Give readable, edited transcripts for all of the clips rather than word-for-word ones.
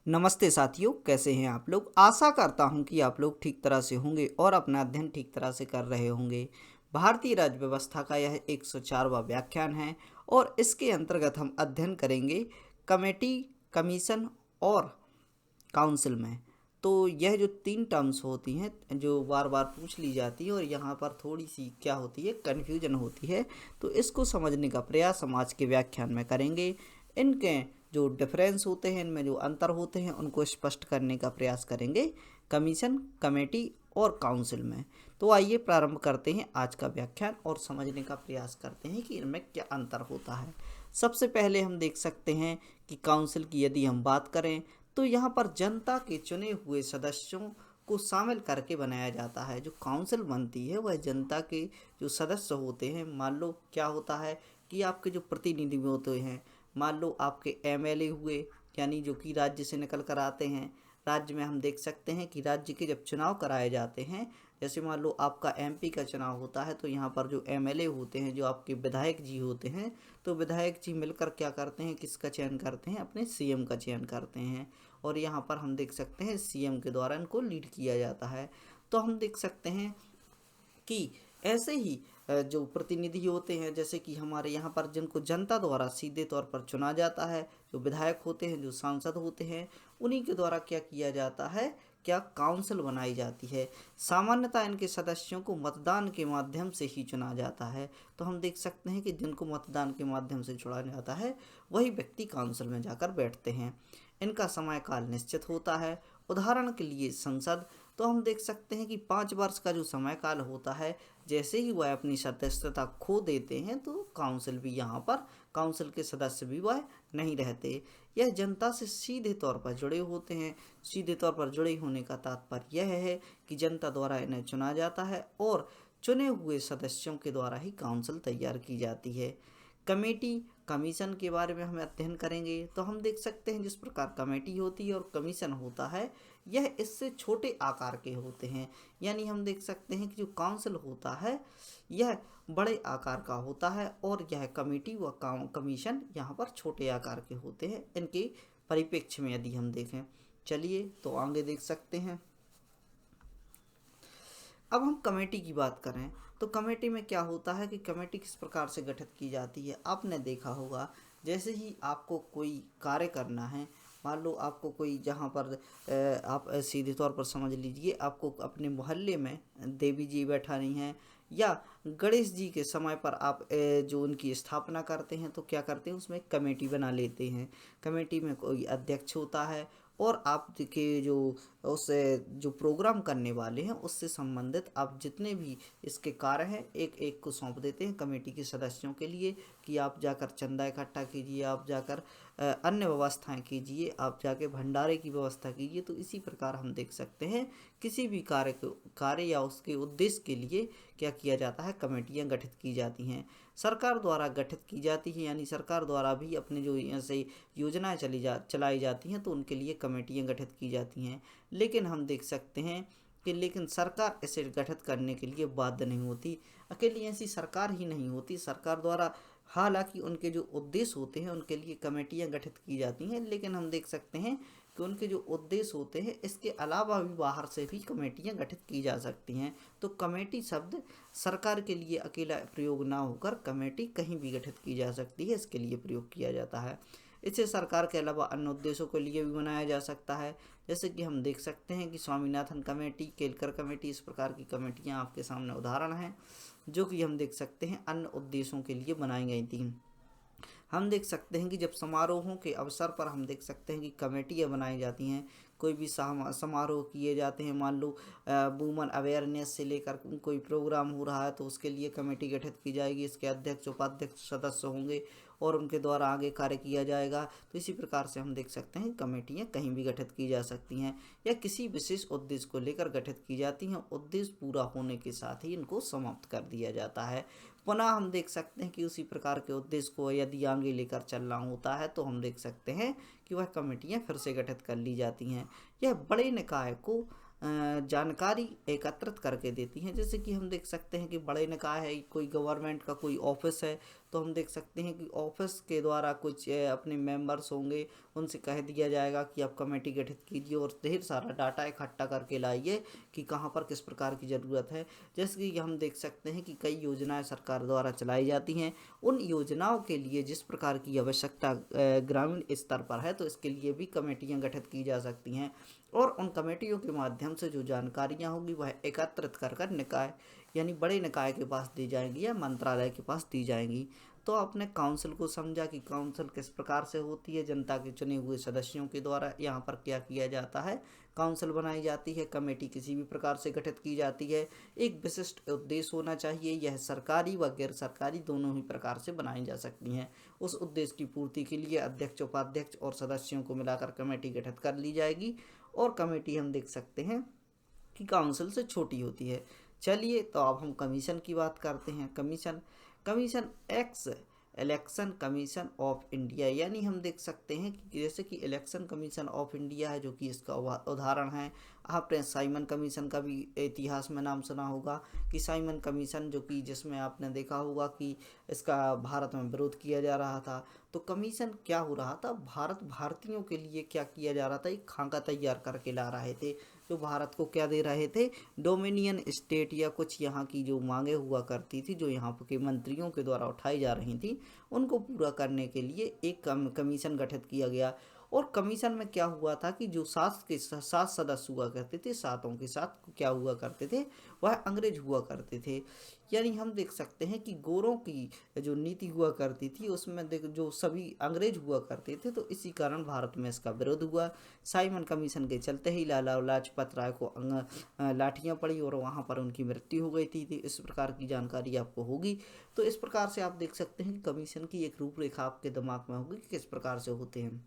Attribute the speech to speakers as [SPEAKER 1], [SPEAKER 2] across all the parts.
[SPEAKER 1] नमस्ते साथियों, कैसे हैं आप लोग। आशा करता हूं कि आप लोग ठीक तरह से होंगे और अपना अध्ययन ठीक तरह से कर रहे होंगे। भारतीय राज्य व्यवस्था का यह 104वां व्याख्यान है और इसके अंतर्गत हम अध्ययन करेंगे कमेटी, कमीशन और काउंसिल में। तो यह जो तीन टर्म्स होती हैं जो बार बार पूछ ली जाती है और यहाँ पर थोड़ी सी क्या होती है, कन्फ्यूजन होती है। तो इसको समझने का प्रयास हम आज के व्याख्यान में करेंगे। इनके जो डिफरेंस होते हैं, इनमें जो अंतर होते हैं, उनको स्पष्ट करने का प्रयास करेंगे कमीशन, कमेटी और काउंसिल में। तो आइए प्रारंभ करते हैं आज का व्याख्यान और समझने का प्रयास करते हैं कि इनमें क्या अंतर होता है। सबसे पहले हम देख सकते हैं कि काउंसिल की यदि हम बात करें तो यहाँ पर जनता के चुने हुए सदस्यों को शामिल करके बनाया जाता है। जो काउंसिल बनती है वह जनता के जो सदस्य होते हैं, मान लो क्या होता है कि आपके जो प्रतिनिधि होते हैं, मान लो आपके एमएलए हुए, यानी जो कि राज्य से निकल कर आते हैं। राज्य में हम देख सकते हैं कि राज्य के जब चुनाव कराए जाते हैं, जैसे मान लो आपका एमपी का चुनाव होता है, तो यहाँ पर जो एमएलए होते हैं, जो आपके विधायक जी होते हैं, तो विधायक जी मिलकर क्या करते हैं, किसका चयन करते हैं, अपने सीएम का चयन करते हैं। और यहाँ पर हम देख सकते हैं सीएम के द्वारा इनको लीड किया जाता है। तो हम देख सकते हैं कि ऐसे ही जो प्रतिनिधि होते हैं, जैसे कि हमारे यहाँ पर जिनको जनता द्वारा सीधे तौर पर चुना जाता है, जो विधायक होते हैं, जो सांसद होते हैं, उन्हीं के द्वारा क्या किया जाता है, क्या काउंसिल बनाई जाती है। सामान्यतः इनके सदस्यों को मतदान के माध्यम से ही चुना जाता है। तो हम देख सकते हैं कि जिनको मतदान के माध्यम से चुना जाता है वही व्यक्ति काउंसिल में जाकर बैठते हैं। इनका समय काल निश्चित होता है। उदाहरण के लिए संसद, तो हम देख सकते हैं कि 5 वर्ष का जो समय काल होता है, जैसे ही वह अपनी सदस्यता खो देते हैं तो काउंसिल भी यहाँ पर, काउंसिल के सदस्य भी वह नहीं रहते। यह जनता से सीधे तौर पर जुड़े होते हैं। सीधे तौर पर जुड़े होने का तात्पर्य यह है कि जनता द्वारा इन्हें चुना जाता है और चुने हुए सदस्यों के द्वारा ही काउंसिल तैयार की जाती है। कमेटी, कमीशन के बारे में हम अध्ययन करेंगे। तो हम देख सकते हैं जिस प्रकार कमेटी होती है और कमीशन होता है, यह इससे छोटे आकार के होते हैं। यानी हम देख सकते हैं कि जो काउंसिल होता है यह बड़े आकार का होता है और यह कमेटी व कमीशन यहाँ पर छोटे आकार के होते हैं, इनके परिप्रेक्ष्य में यदि हम देखें। चलिए तो आगे देख सकते हैं। अब हम कमेटी की बात करें तो कमेटी में क्या होता है कि कमेटी किस प्रकार से गठित की जाती है। आपने देखा होगा, जैसे ही आपको कोई कार्य करना है, मान लो आपको कोई जहाँ पर आप सीधे तौर पर समझ लीजिए, आपको अपने मोहल्ले में देवी जी बैठानी है या गणेश जी के समय पर आप जो उनकी स्थापना करते हैं, तो क्या करते हैं, उसमें एक कमेटी बना लेते हैं। कमेटी में कोई अध्यक्ष होता है और आपके जो उस जो प्रोग्राम करने वाले हैं उससे संबंधित आप जितने भी इसके कार्य हैं एक एक को सौंप देते हैं कमेटी के सदस्यों के लिए कि आप जाकर चंदा इकट्ठा कीजिए, आप जाकर अन्य व्यवस्थाएं कीजिए, आप जाके भंडारे की व्यवस्था कीजिए। तो इसी प्रकार हम देख सकते हैं किसी भी कार्य या उसके उद्देश्य के लिए क्या किया जाता है, कमेटियां गठित की जाती हैं। सरकार द्वारा गठित की जाती है, यानी सरकार द्वारा भी अपने जो ऐसे योजनाएं चलाई जाती हैं तो उनके लिए कमेटियां गठित की जाती हैं। लेकिन हम देख सकते हैं कि लेकिन सरकार इसे गठित करने के लिए बाध्य नहीं होती। अकेली ऐसी सरकार ही नहीं होती, सरकार द्वारा हालांकि उनके जो उद्देश्य होते हैं उनके लिए कमेटियां गठित की जाती हैं, लेकिन हम देख सकते हैं कि उनके जो उद्देश्य होते हैं इसके अलावा भी बाहर से भी कमेटियां गठित की जा सकती हैं। तो कमेटी शब्द सरकार के लिए अकेला प्रयोग ना होकर कमेटी कहीं भी गठित की जा सकती है, इसके लिए प्रयोग किया जाता है। इसे सरकार के अलावा अन्य उद्देश्यों के लिए भी बनाया जा सकता है, जैसे कि हम देख सकते हैं कि स्वामीनाथन कमेटी, केलकर कमेटी, इस प्रकार की कमेटियां आपके सामने उदाहरण हैं जो कि हम देख सकते हैं अन्य उद्देश्यों के लिए बनाई गई थी। हम देख सकते हैं कि जब समारोहों के अवसर पर हम देख सकते हैं कि कमेटियाँ बनाई जाती हैं। कोई भी समारोह किए जाते हैं, मान लो वुमन अवेयरनेस से लेकर कोई प्रोग्राम हो रहा है तो उसके लिए कमेटी गठित की जाएगी। इसके अध्यक्ष, उपाध्यक्ष, सदस्य होंगे और उनके द्वारा आगे कार्य किया जाएगा। तो इसी प्रकार से हम देख सकते हैं कमेटियाँ कहीं भी गठित की जा सकती हैं या किसी विशेष उद्देश्य को लेकर गठित की जाती हैं। उद्देश्य पूरा होने के साथ ही इनको समाप्त कर दिया जाता है। पुनः हम देख सकते हैं कि उसी प्रकार के उद्देश्य को यदि आगे लेकर चलना होता है तो हम देख सकते हैं कि वह कमेटियां फिर से गठित कर ली जाती हैं। यह बड़े निकाय को जानकारी एकत्रित करके देती हैं। जैसे कि हम देख सकते हैं कि बड़े निकाय है, कोई गवर्नमेंट का कोई ऑफिस है तो हम देख सकते हैं कि ऑफिस के द्वारा कुछ अपने मेंबर्स होंगे, उनसे कह दिया जाएगा कि आप कमेटी गठित कीजिए और ढेर सारा डाटा इकट्ठा करके लाइए कि कहाँ पर किस प्रकार की ज़रूरत है। जैसे कि हम देख सकते हैं कि कई योजनाएं सरकार द्वारा चलाई जाती हैं, उन योजनाओं के लिए जिस प्रकार की आवश्यकता ग्रामीण स्तर पर है, तो इसके लिए भी कमेटियां गठित की जा सकती हैं और उन कमेटियों के माध्यम से जो जानकारियां होगी वह एकत्रित कर कर निकाय यानी बड़े निकाय के पास दी जाएंगी या मंत्रालय के पास दी जाएंगी। तो आपने काउंसिल को समझा कि काउंसिल किस प्रकार से होती है, जनता के चुने हुए सदस्यों के द्वारा यहाँ पर क्या किया जाता है, काउंसिल बनाई जाती है, कमेटी किसी भी प्रकार से गठित की जाती है। एक विशिष्ट उद्देश्य होना चाहिए, यह सरकारी व गैर सरकारी दोनों ही प्रकार से बनाई जा सकती हैं। उस उद्देश्य की पूर्ति के लिए अध्यक्ष, उपाध्यक्ष और सदस्यों को मिलाकर कमेटी गठित कर ली जाएगी और कमेटी हम देख सकते हैं कि काउंसिल से छोटी होती है। चलिए तो अब हम कमीशन की बात करते हैं। Commission commission x election commission of India, यानी हम देख सकते हैं कि जैसे कि इलेक्शन कमीशन ऑफ इंडिया है जो कि इसका उदाहरण है। आपने साइमन कमीशन का भी इतिहास में नाम सुना होगा कि साइमन कमीशन जो कि जिसमें आपने देखा होगा कि इसका भारत में विरोध किया जा रहा था। तो कमीशन क्या हो रहा था, भारतीयों के लिए क्या किया जा रहा था, एक खाका तैयार करके ला रहे थे जो भारत को क्या दे रहे थे, डोमिनियन स्टेट या कुछ यहाँ की जो मांगे हुआ करती थी, जो यहाँ के मंत्रियों के द्वारा उठाई जा रही थी, उनको पूरा करने के लिए एक कमीशन गठित किया गया। और कमीशन में क्या हुआ था कि जो सात सदस्य हुआ करते थे, सातों के साथ क्या हुआ करते थे, वह अंग्रेज हुआ करते थे। यानी हम देख सकते हैं कि गोरों की जो नीति हुआ करती थी उसमें देख जो सभी अंग्रेज हुआ करते थे, तो इसी कारण भारत में इसका विरोध हुआ। साइमन कमीशन के चलते ही लाला लाजपत राय को लाठियां पड़ी और वहां पर उनकी मृत्यु हो गई थी। इस प्रकार की जानकारी आपको होगी। तो इस प्रकार से आप देख सकते हैं कि कमीशन की एक रूपरेखा आपके दिमाग में होगी कि किस प्रकार से होते हैं।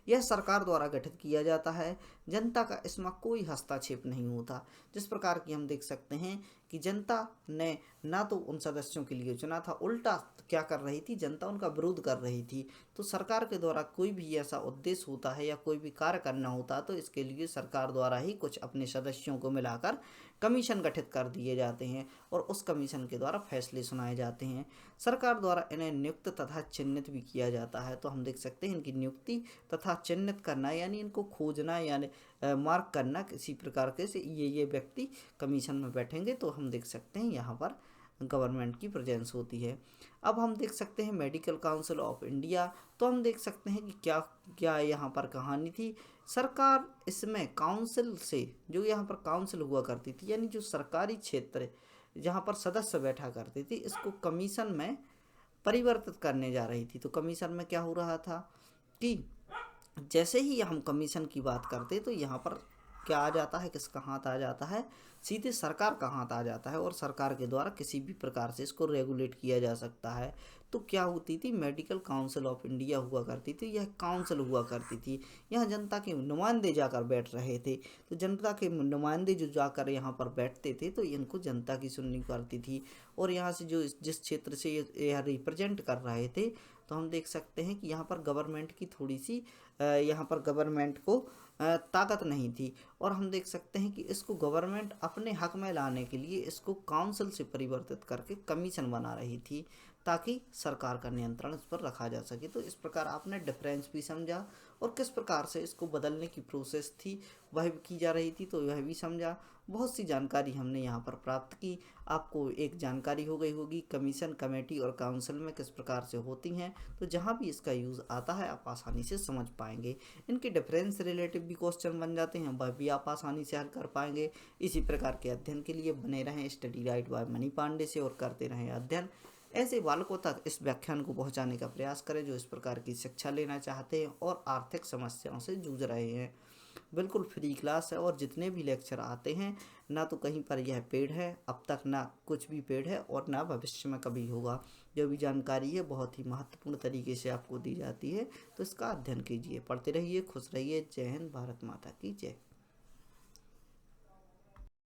[SPEAKER 1] यह सरकार द्वारा गठित किया जाता है, जनता का इसमें कोई हस्तक्षेप नहीं होता। जिस प्रकार की हम देख सकते हैं कि जनता ने ना तो उन सदस्यों के लिए चुना था, उल्टा क्या कर रही थी, जनता उनका विरोध कर रही थी। तो सरकार के द्वारा कोई भी ऐसा उद्देश्य होता है या कोई भी कार्य करना होता तो इसके लिए सरकार द्वारा ही कुछ अपने सदस्यों को मिलाकर कमीशन गठित कर दिए जाते हैं और उस कमीशन के द्वारा फैसले सुनाए जाते हैं। सरकार द्वारा इन्हें नियुक्त तथा चिन्हित भी किया जाता है। तो हम देख सकते हैं इनकी नियुक्ति तथा चिन्हित करना यानी इनको खोजना यानी मार्क करना किसी प्रकार के से ये व्यक्ति कमीशन में बैठेंगे, तो हम देख सकते हैं यहाँ पर गवर्नमेंट की प्रेजेंस होती है। अब हम देख सकते हैं मेडिकल काउंसिल ऑफ इंडिया। तो हम देख सकते हैं कि क्या क्या यहाँ पर कहानी थी। सरकार इसमें काउंसिल से जो यहाँ पर काउंसिल हुआ करती थी यानी जो सरकारी क्षेत्र जहाँ पर सदस्य बैठा करते थे, इसको कमीशन में परिवर्तित करने जा रही थी। तो कमीशन में क्या हो रहा था कि जैसे ही हम कमीशन की बात करते तो यहाँ पर क्या आ जाता है, किसका हाथ आ जाता है, सीधे सरकार का हाथ आ जाता है और सरकार के द्वारा किसी भी प्रकार से इसको रेगुलेट किया जा सकता है। तो क्या होती थी, मेडिकल काउंसिल ऑफ इंडिया हुआ करती थी, यह काउंसिल हुआ करती थी। यहाँ जनता के नुमाइंदे जाकर बैठ रहे थे। तो जनता के नुमाइंदे जो जाकर यहाँ पर बैठते थे तो इनको जनता की सुननी करती थी और यहाँ से जो जिस क्षेत्र से यह रिप्रेजेंट कर रहे थे, तो हम देख सकते हैं कि यहाँ पर गवर्नमेंट की थोड़ी सी यहाँ पर गवर्नमेंट को ताकत नहीं थी और हम देख सकते हैं कि इसको गवर्नमेंट अपने हक में लाने के लिए इसको काउंसिल से परिवर्तित करके कमीशन बना रही थी ताकि सरकार का नियंत्रण इस पर रखा जा सके। तो इस प्रकार आपने डिफरेंस भी समझा और किस प्रकार से इसको बदलने की प्रोसेस थी वह भी की जा रही थी, तो वह भी समझा। बहुत सी जानकारी हमने यहाँ पर प्राप्त की। आपको एक जानकारी हो गई होगी कमीशन, कमेटी और काउंसिल में किस प्रकार से होती हैं। तो जहाँ भी इसका यूज़ आता है आप आसानी से समझ पाएंगे। इनके डिफरेंस रिलेटिव भी क्वेश्चन बन जाते हैं, वह भी आप आसानी से हल कर पाएंगे। इसी प्रकार के अध्ययन के लिए बने रहें study right by Mani Pandey से और करते रहें अध्ययन। ऐसे बालकों तक इस व्याख्यान को पहुंचाने का प्रयास करें जो इस प्रकार की शिक्षा लेना चाहते हैं और आर्थिक समस्याओं से जूझ रहे हैं। बिल्कुल फ्री क्लास है और जितने भी लेक्चर आते हैं ना तो कहीं पर यह पेड है, अब तक ना कुछ भी पेड है और ना भविष्य में कभी होगा। जो भी जानकारी है बहुत ही महत्वपूर्ण तरीके से आपको दी जाती है, तो इसका अध्ययन कीजिए, पढ़ते रहिए, खुश रहिए। जय हिंद, भारत माता की जय।